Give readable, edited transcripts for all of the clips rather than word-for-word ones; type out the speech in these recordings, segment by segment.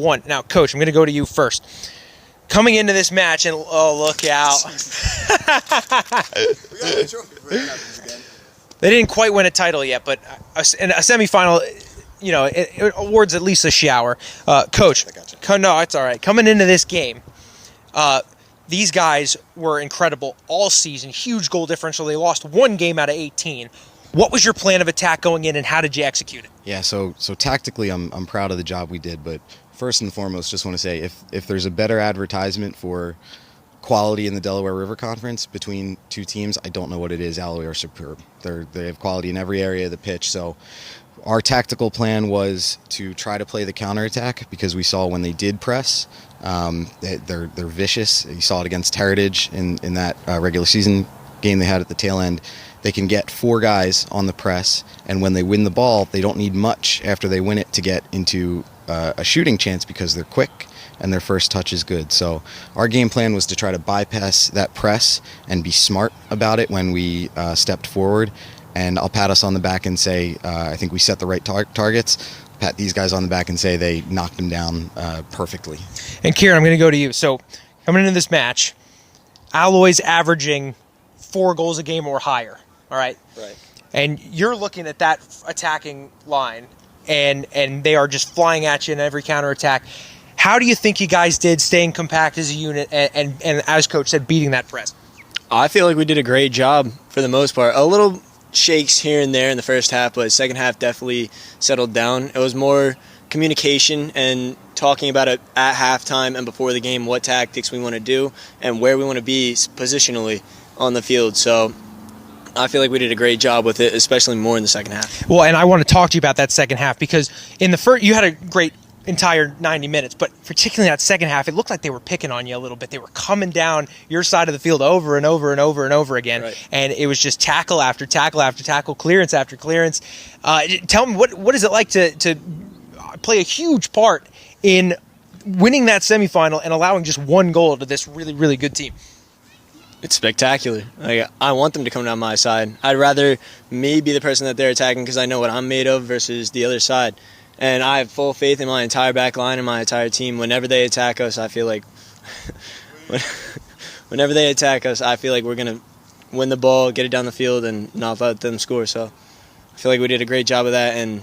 one. Now, Coach, I'm going to go to you first. Coming into this match, and oh, look out. They didn't quite win a title yet, but in a semifinal, you know, it awards at least a shower. Coach, no, it's all right. Coming into this game, these guys were incredible all season. Huge goal differential. They lost one game out of 18. What was your plan of attack going in, and how did you execute it? Yeah, so tactically, I'm proud of the job we did, but first and foremost, just want to say if there's a better advertisement for quality in the Delaware River Conference between two teams, I don't know what it is. Alloy are superb. They have quality in every area of the pitch. So our tactical plan was to try to play the counterattack, because we saw when they did press, they're vicious. You saw it against Heritage in that regular season game they had at the tail end. They can get four guys on the press, and when they win the ball, they don't need much after they win it to get into a shooting chance, because they're quick and their first touch is good. So our game plan was to try to bypass that press and be smart about it when we stepped forward. And I'll pat us on the back and say, I think we set the right targets. Pat these guys on the back and say they knocked them down perfectly. And Kieran, I'm going to go to you. So coming into this match, Alloy's averaging 4 goals a game or higher. All right. Right. And you're looking at that attacking line, and they are just flying at you in every counterattack. How do you think you guys did staying compact as a unit and as Coach said, beating that press? I feel like we did a great job for the most part. A little shakes here and there in the first half, but second half definitely settled down. It was more communication and talking about it at halftime and before the game, what tactics we want to do and where we want to be positionally on the field. So I feel like we did a great job with it, especially more in the second half. Well, and I want to talk to you about that second half, because in the first, you had a great entire 90 minutes, but particularly that second half, it looked like they were picking on you a little bit. They were coming down your side of the field over and over and over and over again, right. And it was just tackle after tackle after tackle, clearance after clearance. Tell me, what is it like to play a huge part in winning that semifinal and allowing just one goal to this really, really good team? It's spectacular. Like, I want them to come down my side. I'd rather me be the person that they're attacking, because I know what I'm made of, versus the other side. And I have full faith in my entire back line and my entire team. Whenever they attack us, I feel like whenever they attack us, I feel like we're going to win the ball, get it down the field, and not let them score. So I feel like we did a great job of that, and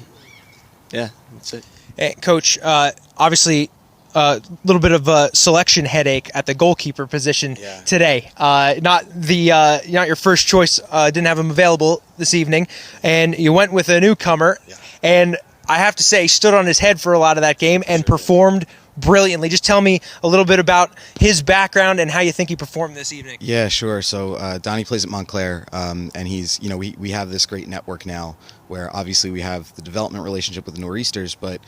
yeah, that's it. Hey, Coach, obviously a little bit of a selection headache at the goalkeeper position today. Not your first choice. Didn't have him available this evening, and you went with a newcomer. Yeah. And I have to say, stood on his head for a lot of that game and performed brilliantly. Just tell me a little bit about his background and how you think he performed this evening. Yeah, sure. So Donnie plays at Montclair, and he's, we have this great network now where obviously we have the development relationship with the Nor'easters, but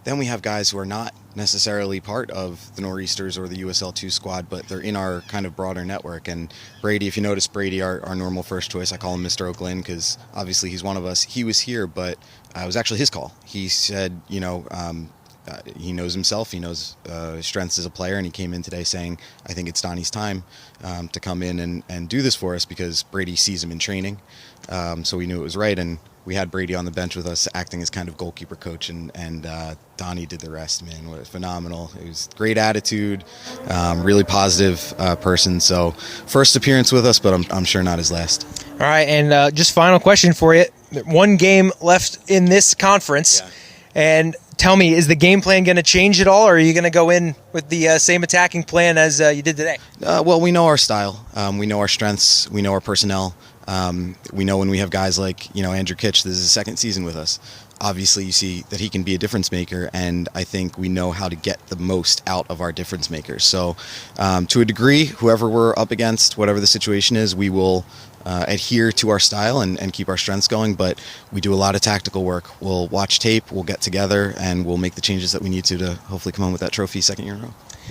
then we have guys who are not necessarily part of the Nor'easters or the USL2 squad, but they're in our kind of broader network. And Brady, if you notice, Brady, our normal first choice, I call him Mr. Oaklyn because obviously he's one of us. He was here, but it was actually his call. He said, he knows himself, he knows his strengths as a player, and he came in today saying, I think it's Donnie's time to come in and do this for us, because Brady sees him in training. So we knew it was right, and we had Brady on the bench with us acting as kind of goalkeeper coach, and Donnie did the rest, man. It was phenomenal. It was great attitude, really positive person. So first appearance with us, but I'm sure not his last. All right, and just final question for you. One game left in this conference, and tell me, is the game plan going to change at all, or are you going to go in with the same attacking plan as you did today? Well, we know our style. We know our strengths. We know our personnel. We know when we have guys like, Andrew Kitch, this is his second season with us. Obviously, you see that he can be a difference maker, and I think we know how to get the most out of our difference makers. So, to a degree, whoever we're up against, whatever the situation is, we will adhere to our style and keep our strengths going, but we do a lot of tactical work. We'll watch tape, we'll get together, and we'll make the changes that we need to hopefully come home with that trophy second year in a row.